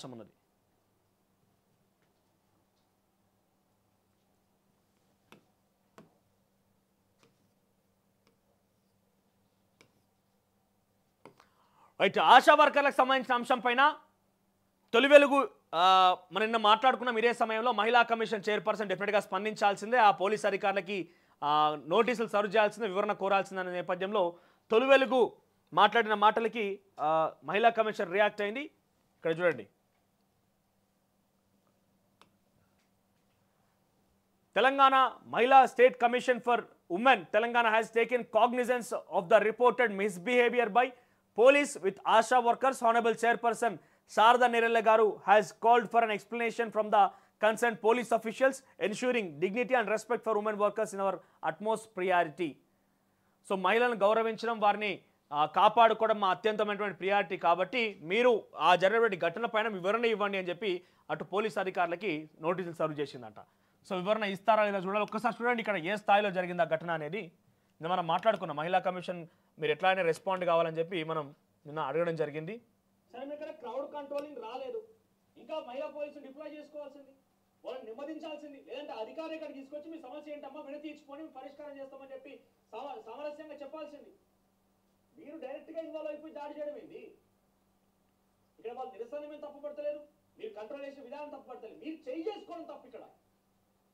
ఉన్నది. రైట్, ఆశా వర్కర్లకు సంబంధించిన అంశం పైన తొలి వెలుగు మనం నిన్న మాట్లాడుకున్నాం. ఇదే సమయంలో మహిళా కమిషన్ చైర్పర్సన్ డెఫినెట్గా స్పందించాల్సిందే, ఆ పోలీస్ అధికారులకి నోటీసులు సర్వ్ చేయాల్సిందే, వివరణ కోరాల్సిందనే నేపథ్యంలో తొలి వెలుగు మాట్లాడిన మాటలకి మహిళా కమిషన్ రియాక్ట్ అయింది. ఇక్కడ చూడండి, తెలంగాణ మహిళా state commission for women Telangana has taken cognizance of the reported misbehavior by police with ASHA workers. Honorable Chairperson Sharda Nerella Garu has called for an explanation from the concerned police officials, ensuring dignity and respect for women workers in our utmost priority. So మహిళలను గౌరవించడం, వారిని కాపాడుకోవడం మా అత్యంతమైనటువంటి priority. కాబట్టి మీరు ఆ జరిగినటువంటి ఘటన పైన వివరణ ఇవ్వండి అని చెప్పి అటు పోలీస్ అధికారులకి నోటీసులు సర్వ్ చేసిందంట. సో వివరణ ఇస్తారా లేదా చూడాలి. ఒక్కసారి చూడండి ఇక్కడ ఏ స్థాయిలో జరిగింది ఆ ఘటన అనేది. నిన్న మనం మాట్లాడుకున్నాం, మహిళా కమిషన్ మీరు ఎట్లా అయినా రెస్పాండ్ కావాలని చెప్పి మనం నిన్న అడగడం జరిగింది. సరే, ఇక్కడ క్రౌడ్ కంట్రోలింగ్ రాలేదు, ఇంకా మహిళా పోలీసులు డిప్లాయ్ చేసుకోవాల్సింది, వాళ్ళని నెమ్మదించాల్సింది, లేదంటే అధికారులు ఇక్కడ తీసుకొచ్చి మీ సమస్య ఏంటమ్మా వినతి ఇచ్చుకొని పరిష్కారం చేస్తామని చెప్పి సామరస్యంగా చెప్పాల్సింది. మీరు డైరెక్ట్ గా ఇన్వాల్వ్ అయిపోయి దాడి చేయడం ఏంది? ఇక్కడ వాళ్ళు నిరసన మేము తప్పు పడతలేదు, మీరు కంట్రోల్ చేసే విధానం తప్పు పడతలేదు, మీరు చేయి చేసుకోవడం తప్పు, ఇక్కడ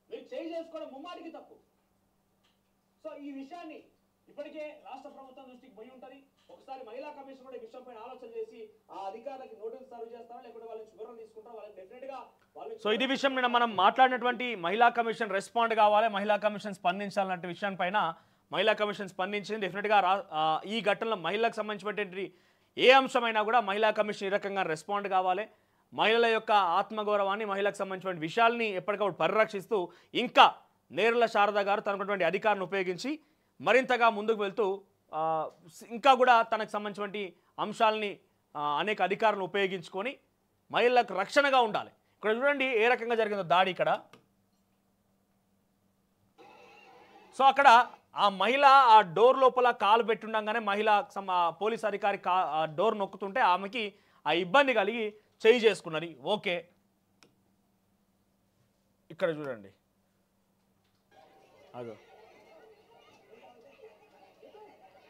మీరు చేయి చేసుకోవడం ముమ్మాటికి తప్పు. సో ఈ విషయాన్ని ఇప్పటికే రాష్ట్ర ప్రభుత్వం దృష్టికి పోయి ఉంటుంది. ఒకసారి మహిళా కమిషన్ కూడా ఈ విషయం పైన ఆలోచన చేసి ఆ అధికారులకు నోటీసులు సర్వ్ చేస్తారా, లేకుంటే వాళ్ళని వివరణ తీసుకుంటారా, వాళ్ళని డెఫినెట్ గా సో ఇది విషయం నిన్న మనం మాట్లాడినటువంటి మహిళా కమిషన్ రెస్పాండ్ కావాలి, మహిళా కమిషన్ స్పందించాలన్నట్టు విషయం పైన మహిళా కమిషన్ స్పందించింది. డెఫినెట్గా ఈ ఘటనలో మహిళలకు సంబంధించినటువంటి ఏ అంశమైనా కూడా మహిళా కమిషన్ ఈ రకంగా రెస్పాండ్ కావాలి. మహిళల యొక్క ఆత్మగౌరవాన్ని, మహిళలకు సంబంధించిన విషయాల్ని ఎప్పటికప్పుడు పరిరక్షిస్తూ ఇంకా నేరల శారద గారు తనకున్నటువంటి అధికారాన్ని ఉపయోగించి మరింతగా ముందుకు వెళ్తూ ఇంకా కూడా తనకు సంబంధించినటువంటి అంశాలని అనేక అధికారులను ఉపయోగించుకొని మహిళలకు రక్షణగా ఉండాలి. ఇక్కడ చూడండి ఏ రకంగా జరిగిందో దాడి ఇక్కడ. సో అక్కడ ఆ మహిళ ఆ డోర్ లోపల కాలు పెట్టుండగానే మహిళ పోలీస్ అధికారి డోర్ నొక్కుతుంటే ఆమెకి ఆ ఇబ్బంది కలిగి చేయి చేసుకున్నది. ఓకే, ఇక్కడ చూడండి, అదో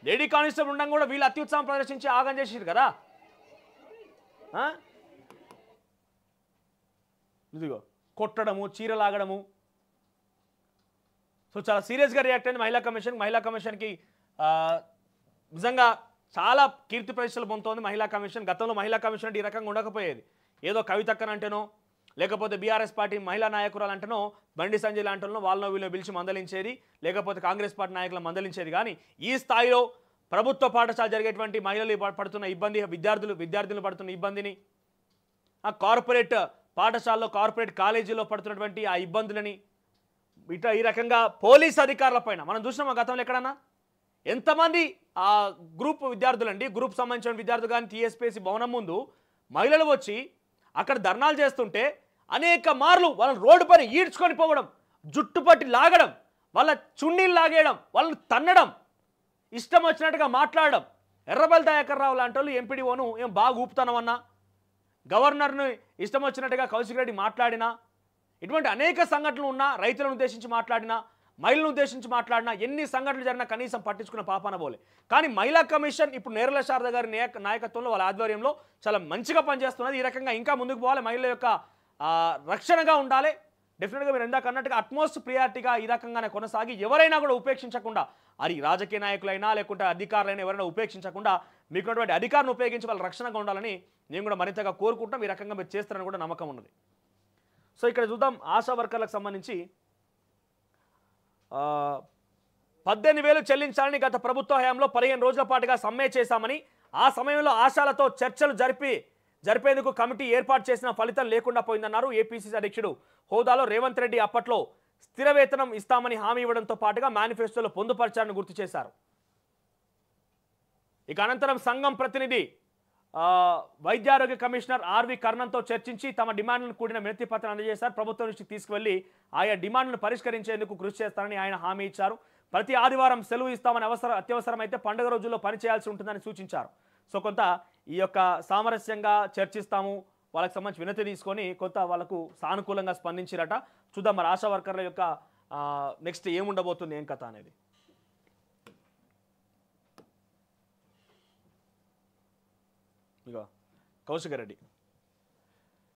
లేడీ కానిస్టేబుల్ ఉండగా కూడా వీళ్ళు అత్యుత్సాహం ప్రదర్శించి ఆగం చేసారు కదా. ఇదిగో కొట్టడము, చీరలాగడము. సో చాలా సీరియస్గా రియాక్ట్ అయింది మహిళా కమిషన్. మహిళా కమిషన్కి నిజంగా చాలా కీర్తి ప్రతిష్టలు పొందుతోంది మహిళా కమిషన్. గతంలో మహిళా కమిషన్ అంటే ఈ రకంగా ఉండకపోయేది. ఏదో కవితక్కనంటేనో లేకపోతే బీఆర్ఎస్ పార్టీ మహిళా నాయకురాలు అంటేనో బండి సంజయ్ లాంటి వాళ్ళనో వీళ్ళు పిలిచి మందలించేది, లేకపోతే కాంగ్రెస్ పార్టీ నాయకులను మందలించేది. కానీ ఈ స్థాయిలో ప్రభుత్వ పాఠశాల జరిగేటువంటి మహిళలు పడుతున్న ఇబ్బంది, విద్యార్థులు పడుతున్న ఇబ్బందిని, ఆ కార్పొరేట్ పాఠశాలలో కార్పొరేట్ కాలేజీలో పడుతున్నటువంటి ఆ ఇబ్బందులని ఈ రకంగా పోలీస్ అధికారుల పైన మనం చూసినామా గతంలో ఎక్కడన్నా ఎంతమంది ఆ గ్రూప్ విద్యార్థులండి, గ్రూప్ సంబంధించిన విద్యార్థులు కానీ టీఎస్పీఎస్సీ భవనం ముందు మహిళలు వచ్చి అక్కడ ధర్నాలు చేస్తుంటే అనేక మార్లు వాళ్ళని రోడ్డు పైన ఈడ్చుకొని పోవడం, జుట్టుపట్టి లాగడం, వాళ్ళ చున్నీలు లాగేయడం, వాళ్ళని తన్నడం, ఇష్టం వచ్చినట్టుగా మాట్లాడడం. ఎర్రబెల్లి దయాకర్ రావు లాంటి వాళ్ళు ఎంపీడీఓను ఏం బాగా ఊపుతానమన్నా, గవర్నర్ను ఇష్టం వచ్చినట్టుగా కౌశిక్ రెడ్డి మాట్లాడినా, ఇటువంటి అనేక సంఘటనలు ఉన్నా, రైతులను ఉద్దేశించి మాట్లాడినా, మహిళలను ఉద్దేశించి మాట్లాడినా, ఎన్ని సంఘటనలు జరిగినా కనీసం పట్టించుకున్న పాపాన పోలే. కానీ మహిళా కమిషన్ ఇప్పుడు నేరల శారద గారి నాయకత్వంలో వాళ్ళ ఆధ్వర్యంలో చాలా మంచిగా పనిచేస్తున్నది. ఈ రకంగా ఇంకా ముందుకు పోవాలి, మహిళల యొక్క రక్షణగా ఉండాలి. డెఫినెట్గా మీరు ఇందాక అన్నట్టుగా అట్మోస్ట్ ప్రియారిటీగా ఈ రకంగానే కొనసాగి ఎవరైనా కూడా ఉపేక్షించకుండా, అది రాజకీయ నాయకులైనా లేకుంటే అధికారులైనా ఎవరైనా ఉపేక్షించకుండా మీకున్నటువంటి అధికారాన్ని ఉపయోగించి వాళ్ళ రక్షణగా ఉండాలని నేను కూడా మరింతగా కోరుకుంటాం. ఈ రకంగా మీరు చేస్తారని కూడా నమ్మకం ఉన్నది. సో ఇక్కడ చూద్దాం, ఆశా వర్కర్లకు సంబంధించి 18,000 చెల్లించాలని గత ప్రభుత్వ హయాంలో 15 రోజుల పాటుగా సమ్మె చేశామని, ఆ సమయంలో ఆశాలతో చర్చలు జరిపేందుకు కమిటీ ఏర్పాటు చేసిన ఫలితం లేకుండా పోయిందన్నారు. ఏపీసీసీ అధ్యక్షుడు హోదాలో రేవంత్ రెడ్డి అప్పట్లో స్థిర వేతనం ఇస్తామని హామీ ఇవ్వడంతో పాటుగా మేనిఫెస్టోలో పొందుపరిచారని గుర్తు చేశారు. ఇక అనంతరం సంఘం ప్రతినిధి వైద్యారోగ్య కమిషనర్ ఆర్వి కర్ణన్తో చర్చించి తమ డిమాండ్లను కూడిన వినతి పత్రం అందజేశారు. ప్రభుత్వం నుంచి తీసుకువెళ్లి ఆయా డిమాండ్లను పరిష్కరించేందుకు కృషి చేస్తారని ఆయన హామీ ఇచ్చారు. ప్రతి ఆదివారం సెలవు ఇస్తామని అత్యవసరమైతే పండుగ రోజుల్లో పనిచేయాల్సి ఉంటుందని సూచించారు. సో కొంత ఈ యొక్క సామరస్యంగా చర్చిస్తాము, వాళ్ళకి సంబంధించి వినతి తీసుకొని కొంత వాళ్ళకు సానుకూలంగా స్పందించిరట. చూద్దాం మరి ఆశా వర్కర్ల యొక్క నెక్స్ట్ ఏముండబోతుంది ఏం కథ అనేది. ఇక కౌశిక్ రెడ్డి